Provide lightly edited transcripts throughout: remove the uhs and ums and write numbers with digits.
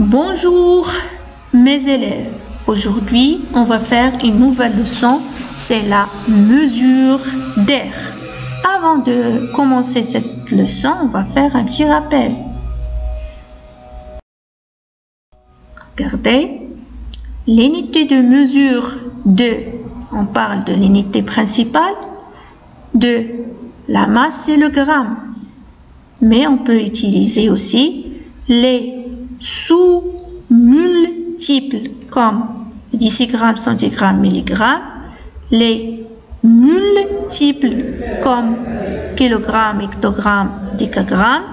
Bonjour mes élèves, aujourd'hui on va faire une nouvelle leçon, c'est la mesure d'air. Avant de commencer cette leçon, on va faire un petit rappel. Regardez, l'unité de mesure on parle de l'unité principale, de la masse c'est le gramme, mais on peut utiliser aussi les sous-multiples comme décigrammes, centigrammes, milligrammes, les multiples comme kilogrammes, hectogrammes, décagrammes,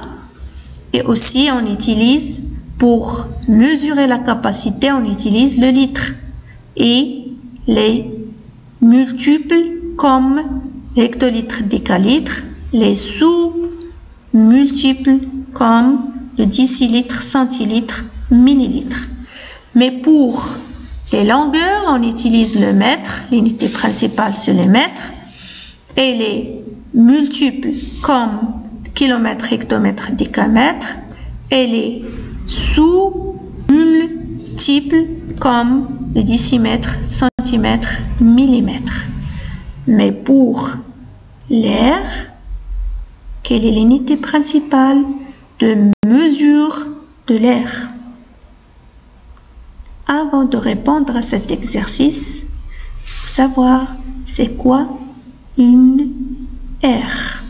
et aussi on utilise pour mesurer la capacité, on utilise le litre et les multiples comme hectolitres, décalitres, les sous-multiples comme le décilitre, centilitre, millilitre. Mais pour les longueurs, on utilise le mètre, l'unité principale c'est le mètre, et les multiples comme kilomètre, hectomètre, décamètre, et les sous-multiples comme le décimètre, centimètre, millimètre. Mais pour l'air, quelle est l'unité principale de mesure de l'air? Avant de répondre à cet exercice, il faut savoir c'est quoi une aire.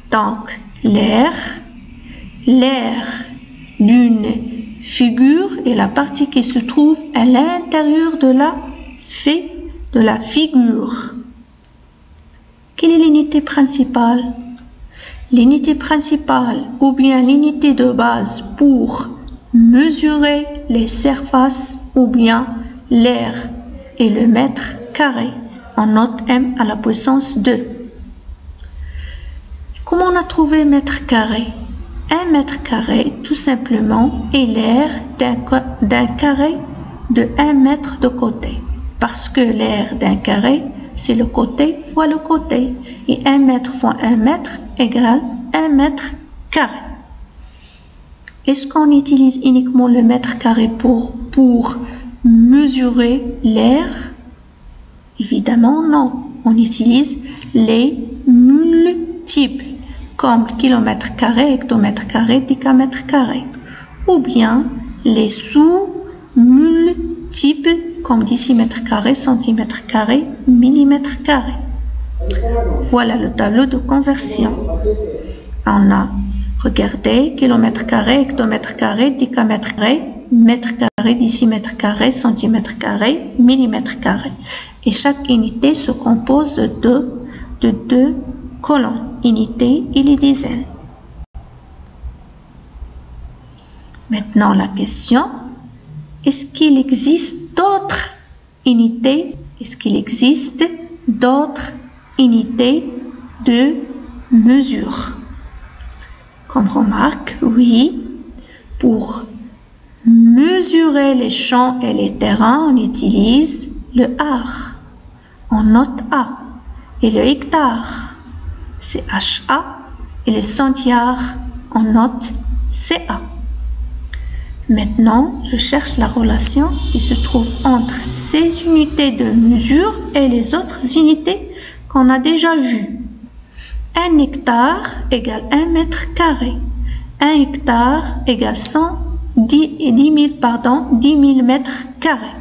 Donc, l'air d'une figure est la partie qui se trouve à l'intérieur de la figure. Quelle est l'unité principale? L'unité principale ou bien l'unité de base pour mesurer les surfaces ou bien l'air est le mètre carré. On note m à la puissance 2. Comment on a trouvé mètre carré? Un mètre carré tout simplement est l'air d'un carré de 1 mètre de côté. Parce que l'air d'un carré c'est le côté fois le côté. Et 1 mètre fois 1 mètre égale 1 mètre carré. Est-ce qu'on utilise uniquement le mètre carré pour mesurer l'air? Évidemment non. On utilise les multiples comme kilomètre carré, hectomètre carré, décamètre carré. Ou bien les sous-multiples comme décimètre carré, centimètre carré, millimètre carré. Voilà le tableau de conversion. On a regardé kilomètre carré, hectomètre carré, décamètre carré, mètre carré, décimètre carré, centimètre carré, millimètre carré. Et chaque unité se compose de deux colonnes, unité et les dizaines. Maintenant la question, est-ce qu'il existe d'autres unités? Est-ce qu'il existe d'autres unités de mesure? Comme remarque, oui, pour mesurer les champs et les terrains, on utilise le ar. On note A. Et le hectare, c'est HA. Et le centiare, on note CA. Maintenant, je cherche la relation qui se trouve entre ces unités de mesure et les autres unités qu'on a déjà vues. 1 hectare égale 1 mètre carré. 1 hectare égale 10 000 mètres carrés.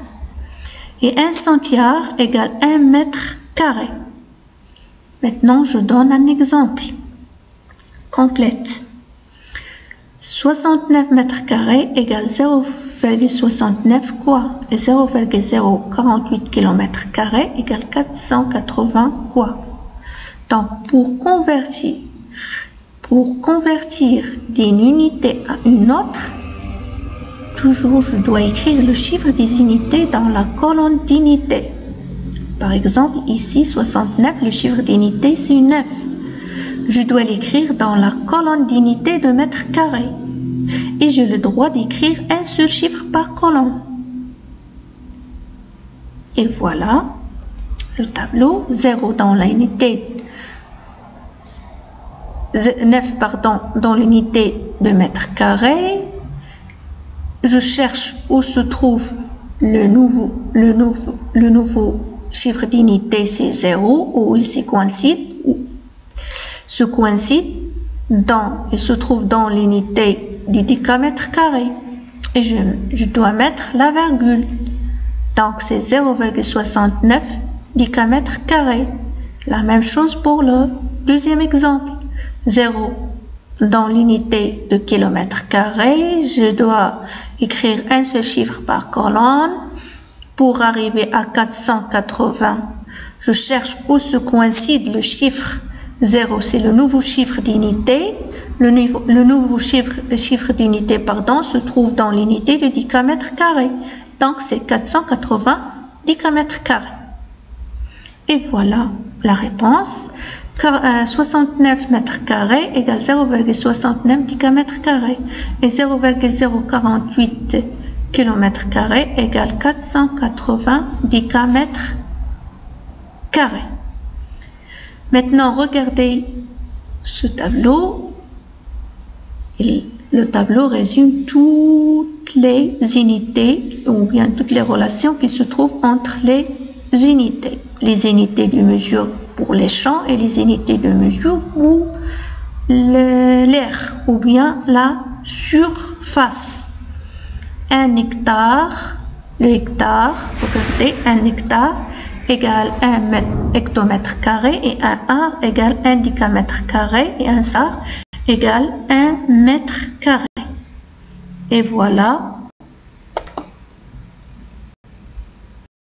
Et 1 centiare égale 1 mètre carré. Maintenant, je donne un exemple. Complète. 69 mètres carrés égale 0,69 quoi? Et 0,048 km carrés égale 480 quoi? Donc, pour convertir d'une unité à une autre, toujours je dois écrire le chiffre des unités dans la colonne d'unités. Par exemple, ici 69, le chiffre d'unité c'est 9. Je dois l'écrire dans la colonne d'unité de mètre carré. Et j'ai le droit d'écrire un seul chiffre par colonne. Et voilà le tableau. 0 dans l'unité 9 dans l'unité de mètre carré. Je cherche où se trouve le nouveau chiffre d'unité, c'est 0, où il se coïncide il se trouve dans l'unité du décamètre carré. Et je dois mettre la virgule. Donc c'est 0,69 décamètre carré. La même chose pour le deuxième exemple. 0 dans l'unité de kilomètre carré. Je dois écrire un seul chiffre par colonne. Pour arriver à 480, je cherche où se coïncide le chiffre 0, c'est le nouveau chiffre d'unité. Le nouveau chiffre d'unité, se trouve dans l'unité de décamètre carré. Donc, c'est 480 décamètres carrés. Et voilà la réponse. 69 mètres carrés égale 0,69 décamètres carrés. Et 0,048 km carré égale 480 décamètres carrés. Maintenant, regardez ce tableau. Le tableau résume toutes les unités ou bien toutes les relations qui se trouvent entre les unités. Les unités de mesure pour les champs et les unités de mesure pour l'air ou bien la surface. Un hectare, le hectare, regardez, un hectare égale 1 hectomètre carré et un ar égale 1 décamètre carré et un sar égale 1 mètre carré. Et voilà